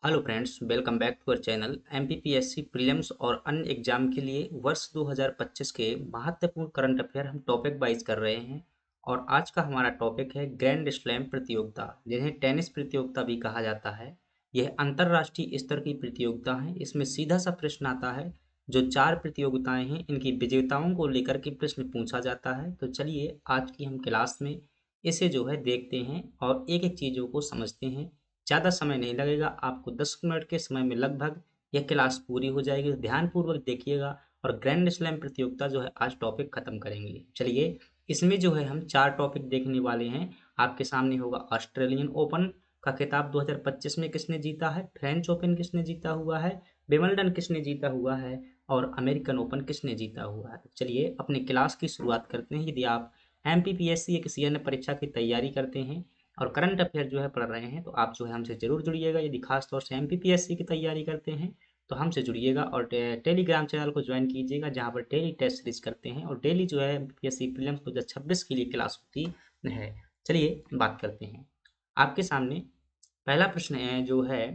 Hello friends, welcome back to our channel. MPPSC prelims और अन्य exam के लिए वर्ष 2025 के महत्वपूर्ण करंट अफेयर हम टॉपिक वाइज कर रहे हैं। और आज का हमारा टॉपिक है ग्रैंड स्लैम प्रतियोगिता, जिन्हें टेनिस प्रतियोगिता भी कहा जाता है। यह अंतर्राष्ट्रीय स्तर की प्रतियोगिता है। इसमें सीधा सा प्रश्न आता है। जो चार प्रतियोगिताएं हैं, इनकी विजेताओं को लेकर के प्रश्न पूछा जाता है। तो चलिए आज की हम क्लास में इसे जो है देखते हैं और एक एक चीज़ों को समझते हैं। ज़्यादा समय नहीं लगेगा, आपको 10 मिनट के समय में लगभग यह क्लास पूरी हो जाएगी। तो ध्यानपूर्वक देखिएगा और ग्रैंड स्लैम प्रतियोगिता जो है आज टॉपिक खत्म करेंगे। चलिए, इसमें जो है हम चार टॉपिक देखने वाले हैं। आपके सामने होगा ऑस्ट्रेलियन ओपन का खिताब 2025 में किसने जीता है, फ्रेंच ओपन किसने जीता हुआ है, विंबलडन किसने जीता हुआ है और अमेरिकन ओपन किसने जीता हुआ है। चलिए अपने क्लास की शुरुआत करते हैं। यदि आप एमपीपीएससी या किसी अन्य परीक्षा की तैयारी करते हैं और करंट अफेयर जो है पढ़ रहे हैं, तो आप जो है हमसे ज़रूर जुड़िएगा। यदि खास तौर से एमपीपीएससी की तैयारी करते हैं तो हमसे जुड़िएगा और टेलीग्राम चैनल को ज्वाइन कीजिएगा, जहां पर डेली टेस्ट सीरीज करते हैं और डेली जो है एमपीपीएससी प्रीलिम्स 2026 के लिए क्लास होती है। चलिए बात करते हैं। आपके सामने पहला प्रश्न है जो है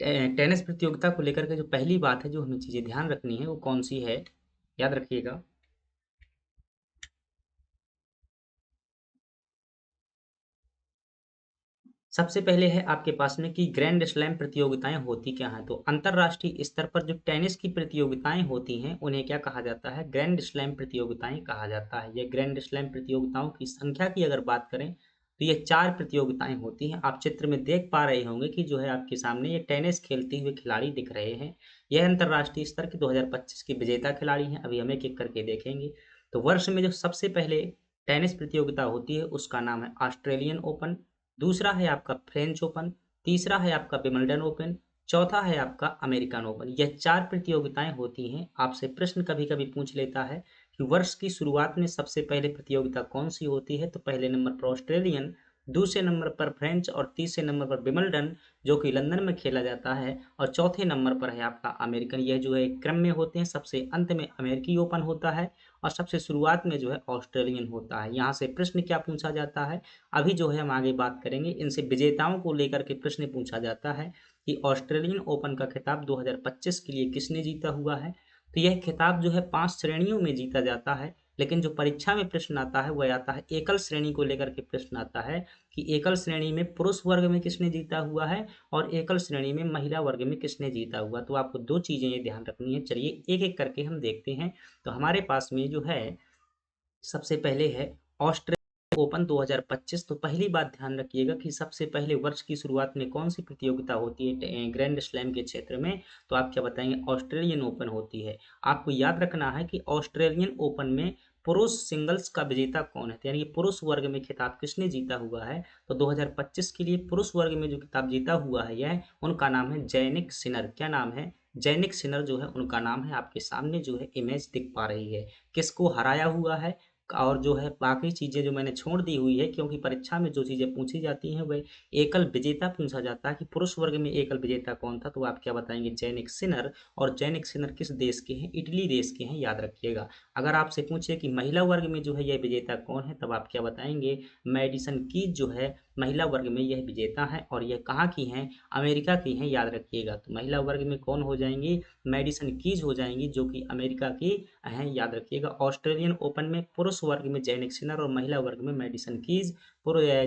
टेनिस प्रतियोगिता को लेकर के। जो पहली बात है जो हमें चीज़ें ध्यान रखनी है वो कौन सी है, याद रखिएगा। सबसे पहले है आपके पास में कि ग्रैंड स्लैम प्रतियोगिताएं होती क्या हैं। तो अंतरराष्ट्रीय स्तर पर जो टेनिस की प्रतियोगिताएं होती हैं उन्हें क्या कहा जाता है, ग्रैंड स्लैम प्रतियोगिताएं कहा जाता है। ये ग्रैंड स्लैम प्रतियोगिताओं की संख्या की अगर बात करें तो ये चार प्रतियोगिताएं होती हैं। आप चित्र में देख पा रहे होंगे कि जो है आपके सामने ये टेनिस खेलते हुए खिलाड़ी दिख रहे हैं। यह अंतरराष्ट्रीय स्तर के 2025 के विजेता खिलाड़ी हैं। अभी हम एक एक करके देखेंगे। तो वर्ष में जो सबसे पहले टेनिस प्रतियोगिता होती है उसका नाम है ऑस्ट्रेलियन ओपन, दूसरा है आपका फ्रेंच ओपन, तीसरा है आपका विंबलडन ओपन, चौथा है आपका अमेरिकन ओपन। यह चार प्रतियोगिताएं होती हैं। आपसे प्रश्न कभी कभी पूछ लेता है कि वर्ष की शुरुआत में सबसे पहले प्रतियोगिता कौन सी होती है। तो पहले नंबर पर ऑस्ट्रेलियन, दूसरे नंबर पर फ्रेंच और तीसरे नंबर पर विंबलडन जो कि लंदन में खेला जाता है, और चौथे नंबर पर है आपका अमेरिकन। यह जो है क्रम में होते हैं। सबसे अंत में अमेरिकी ओपन होता है और सबसे शुरुआत में जो है ऑस्ट्रेलियन होता है। यहाँ से प्रश्न क्या पूछा जाता है, अभी जो है हम आगे बात करेंगे। इनसे विजेताओं को लेकर के प्रश्न पूछा जाता है कि ऑस्ट्रेलियन ओपन का खिताब 2025 के लिए किसने जीता हुआ है। तो यह खिताब जो है 5 श्रेणियों में जीता जाता है। लेकिन जो परीक्षा में प्रश्न आता है वह आता है एकल श्रेणी को लेकर के प्रश्न आता है कि एकल श्रेणी में पुरुष वर्ग में किसने जीता हुआ है और एकल श्रेणी में महिला वर्ग में किसने जीता हुआ। तो आपको दो चीजें ये ध्यान रखनी है। चलिए एक एक करके हम देखते हैं। तो हमारे पास में जो है सबसे पहले है ऑस्ट्रेलियन ओपन 2025। तो पहली बात ध्यान रखिएगा कि सबसे पहले वर्ष की शुरुआत में कौन सी प्रतियोगिता होती है ग्रैंड स्लैम के क्षेत्र में। तो आप क्या बताएंगे, ऑस्ट्रेलियन ओपन होती है। आपको याद रखना है कि ऑस्ट्रेलियन ओपन में पुरुष सिंगल्स का विजेता कौन है, यानी कि पुरुष वर्ग में खिताब किसने जीता हुआ है। तो 2025 के लिए पुरुष वर्ग में जो खिताब जीता हुआ है यह उनका नाम है जैनिक सिनर। क्या नाम है, जैनिक सिनर जो है उनका नाम है। आपके सामने जो है इमेज दिख पा रही है। किसको हराया हुआ है और जो है बाकी चीज़ें जो मैंने छोड़ दी हुई है, क्योंकि परीक्षा में जो चीज़ें पूछी जाती हैं वह एकल विजेता पूछा जाता है कि पुरुष वर्ग में एकल विजेता कौन था। तो आप क्या बताएंगे, जैनिक सिनर। और जैनिक सिनर किस देश के हैं, इटली देश के हैं, याद रखिएगा। अगर आपसे पूछे कि महिला वर्ग में जो है यह विजेता कौन है, तब आप क्या बताएंगे, मैडिसन कीज जो है महिला वर्ग में यह विजेता है और यह कहाँ की हैं, अमेरिका की हैं, याद रखिएगा। तो महिला वर्ग में कौन हो जाएंगी, मैडिसन कीज हो जाएंगी जो कि अमेरिका की हैं, याद रखिएगा। ऑस्ट्रेलियन ओपन में पुरुष वर्ग में जैनिक सिनर और महिला वर्ग में Madison Keys.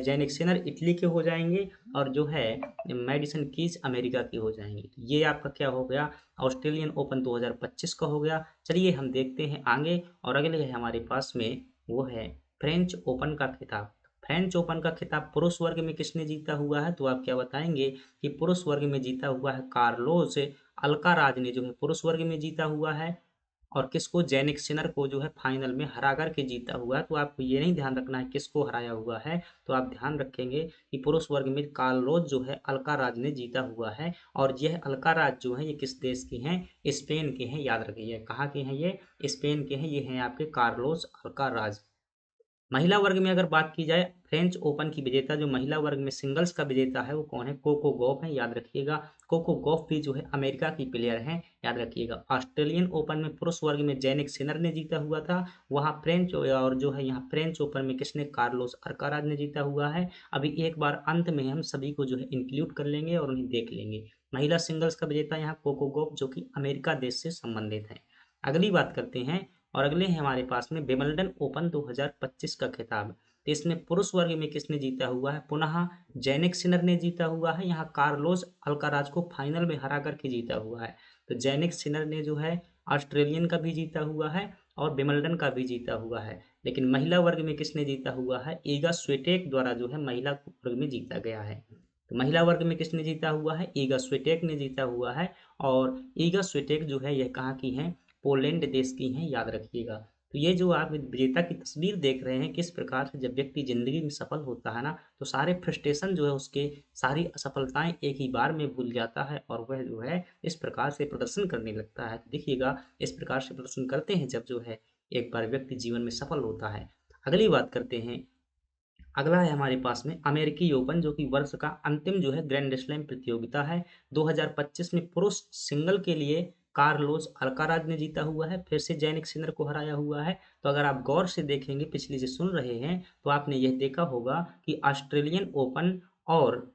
Jannik Sinner Italy के हो जाएंगे और जो है मैडिसन कीज अमेरिका की हो जाएंगी। तो ये आपका क्या हो गया, ऑस्ट्रेलियन ओपन 2025 का हो गया। चलिए हम देखते हैं आगे। और अगले है हमारे पास में वो है फ्रेंच ओपन का खिताब। फ्रेंच ओपन का खिताब पुरुष वर्ग में किसने जीता हुआ है। तो आप क्या बताएंगे कि पुरुष वर्ग में जीता हुआ है कार्लोस अल्काराज ने, जो है पुरुष वर्ग में जीता हुआ है। और किसको, जैनिक सिनर को जो है फाइनल में हरा करके जीता हुआ है। तो आपको ये नहीं ध्यान रखना है किसको हराया हुआ है, तो आप ध्यान रखेंगे कि पुरुष वर्ग में कार्लोस जो है अल्काराज ने जीता हुआ है। और यह अल्काराज जो है ये किस देश के हैं, स्पेन के हैं, याद रखिए। कहाँ के हैं ये, स्पेन के हैं। ये हैं आपके कार्लोस अल्काराज। महिला वर्ग में अगर बात की जाए, फ्रेंच ओपन की विजेता जो महिला वर्ग में सिंगल्स का विजेता है वो कौन है? कोको गॉफ है, याद रखिएगा। कोको गॉफ भी जो है अमेरिका की प्लेयर हैं, याद रखिएगा। ऑस्ट्रेलियन ओपन में पुरुष वर्ग में जेनिक सिनर ने जीता हुआ था। वहाँ फ्रेंच और जो है यहाँ फ्रेंच ओपन में किसने? कार्लोस अल्काराज ने जीता हुआ है। अभी एक बार अंत में हम सभी को जो है इंक्लूड कर लेंगे और उन्हें देख लेंगे। महिला सिंगल्स का विजेता यहाँ कोको गॉफ जो कि अमेरिका देश से संबंधित है। अगली बात करते हैं और अगले हैं हमारे पास में विंबलडन ओपन 2025 का खिताब। तो इसमें पुरुष वर्ग में किसने जीता हुआ है? पुनः जैनिक सिनर ने जीता हुआ है। यहाँ कार्लोस अल्काराज को फाइनल में हरा करके जीता हुआ है। तो जैनिक सिनर ने जो है ऑस्ट्रेलियन का भी जीता हुआ है और विंबलडन का भी जीता हुआ है। लेकिन महिला वर्ग में किसने जीता हुआ है? ईगा स्विटेक द्वारा जो है महिला वर्ग में जीता गया है। तो महिला वर्ग में किसने जीता हुआ है? ईगा स्विटेक ने जीता हुआ है। और ईगा स्विटेक जो है यह कहाँ की है? पोलैंड देश की हैं, याद रखिएगा। तो ये जो आप विजेता की तस्वीर देख रहे हैं, किस प्रकार से जब व्यक्ति जिंदगी में सफल होता है ना, तो सारे फ्रस्ट्रेशन जो है उसके, सारी असफलताएं एक ही बार में भूल जाता है और वह जो है इस प्रकार से प्रदर्शन करने लगता है। देखिएगा, इस प्रकार से प्रदर्शन करते हैं जब जो है एक बार व्यक्ति जीवन में सफल होता है। अगली बात करते हैं। अगला है हमारे पास में अमेरिकी ओपन, जो कि वर्ष का अंतिम जो है ग्रैंड स्लैम प्रतियोगिता है। 2025 में पुरुष सिंगल के लिए कार्लोस अल्काराज ने जीता हुआ है, फिर से जैनिक सिनर को हराया हुआ है। तो अगर आप गौर से देखेंगे, पिछली से सुन रहे हैं, तो आपने यह देखा होगा कि ऑस्ट्रेलियन ओपन और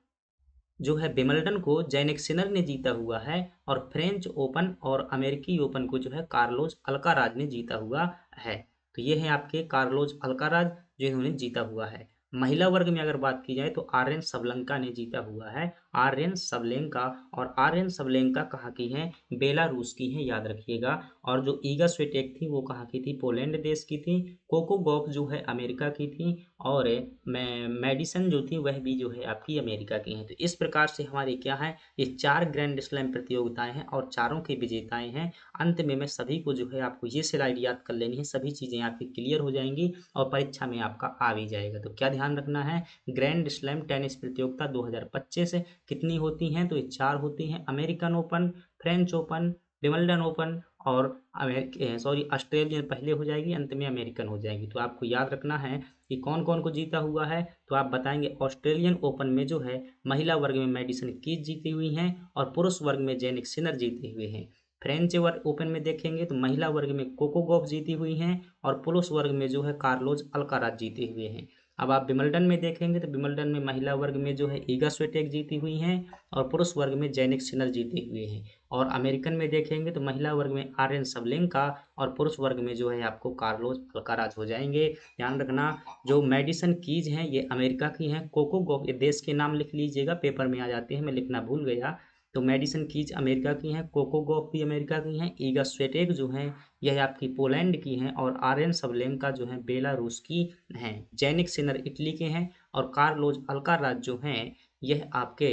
जो है विंबलडन को जैनिक सिनर ने जीता हुआ है और फ्रेंच ओपन और अमेरिकी ओपन को जो है कार्लोस अल्काराज ने जीता हुआ है। तो ये है आपके कार्लोस अल्काराज जो इन्होंने जीता हुआ है। महिला वर्ग में अगर बात की जाए तो आर्यन सबलंका ने जीता हुआ है। आर्यन सबलेंका, और आर्यन सबलेंका कहाँ की है? बेलारूस की है, याद रखिएगा। और जो ईगा स्विटेक थी वो कहाँ की थी? पोलैंड देश की थी। कोको गॉफ जो है अमेरिका की थी। और मेडिसन जो थी वह भी जो है आपकी अमेरिका की हैं। तो इस प्रकार से हमारे क्या है, ये 4 ग्रैंड स्लैम प्रतियोगिताएं हैं और चारों के विजेताएं हैं। अंत में मैं सभी को जो है आपको ये स्लाइड याद कर लेनी है, सभी चीज़ें आपकी क्लियर हो जाएंगी और परीक्षा में आपका आ भी जाएगा। तो क्या ध्यान रखना है? ग्रैंड स्लैम टेनिस प्रतियोगिता 2025 कितनी होती हैं? तो ये 4 होती हैं। American open, French open, Wimbledon open और ऑस्ट्रेलियन पहले हो जाएगी, अंत में अमेरिकन हो जाएगी। तो आपको याद रखना है कि कौन कौन को जीता हुआ है। तो आप बताएंगे ऑस्ट्रेलियन ओपन में जो है महिला वर्ग में मेडिसन कीज जीती हुई हैं और पुरुष वर्ग में जेनिक सिनर जीते हुए हैं। फ्रेंच वर्ग ओपन में देखेंगे तो महिला वर्ग में कोको गॉफ जीती हुई हैं और पुरुष वर्ग में जो है कार्लोस अल्काराज जीते हुए हैं। अब आप विंबलडन में देखेंगे तो विंबलडन में महिला वर्ग में जो है ईगा स्विटेक जीती हुई हैं और पुरुष वर्ग में जेनिक सिनर जीते हुए हैं। और अमेरिकन में देखेंगे तो महिला वर्ग में आर्यन सबलेंका और पुरुष वर्ग में जो है आपको कार्लोस अल्काराज हो जाएंगे। ध्यान रखना, जो मेडिसन कीज हैं ये अमेरिका की हैं। कोको गॉफ, ये देश के नाम लिख लीजिएगा, पेपर में आ जाते हैं, मैं लिखना भूल गया। तो मेडिसन कीज अमेरिका की हैं, कोको गॉफ भी अमेरिका की हैं, ईगा स्वेटेक जो हैं यह आपकी पोलैंड की हैं और आर्यन सबलेंका जो हैं बेलारूस की हैं। जेनिक सिनर इटली के हैं और कार्लोस अल्काराज जो हैं यह आपके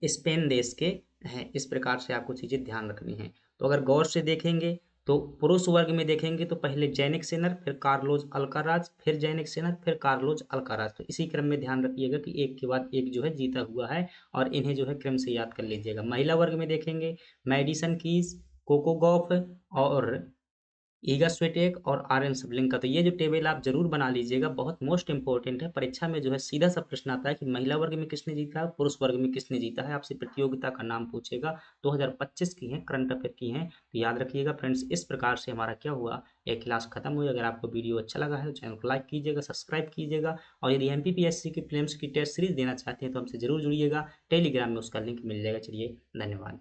स्पेन देश के हैं। इस प्रकार से आपको चीज़ें ध्यान रखनी है। तो अगर गौर से देखेंगे तो पुरुष वर्ग में देखेंगे तो पहले जेनिक सिनर, फिर कार्लोस अल्काराज, फिर जेनिक सिनर, फिर कार्लोस अल्काराज। तो इसी क्रम में ध्यान रखिएगा कि एक के बाद एक जो है जीता हुआ है और इन्हें जो है क्रम से याद कर लीजिएगा। महिला वर्ग में देखेंगे मेडिसन कीज, कोको गॉफ और ईगा स्विटेक और आर्यन सबलिंग का। तो ये जो टेबल आप जरूर बना लीजिएगा, बहुत मोस्ट इंपॉर्टेंट है। परीक्षा में जो है सीधा सा प्रश्न आता है कि महिला वर्ग में किसने जीता है, पुरुष वर्ग में किसने जीता है, आपसे प्रतियोगिता का नाम पूछेगा। 2025 की है, करंट अफेयर की है। तो याद रखिएगा फ्रेंड्स, इस प्रकार से हमारा क्या हुआ, एक क्लास खत्म हुई। अगर आपको वीडियो अच्छा लगा है तो चैनल को लाइक कीजिएगा, सब्सक्राइब कीजिएगा और यदि एमपीपीएससी की प्रीलिम्स की टेस्ट सीरीज देना चाहते हैं तो हमसे जरूर जुड़िएगा। टेलीग्राम में उसका लिंक मिल जाएगा। चलिए, धन्यवाद।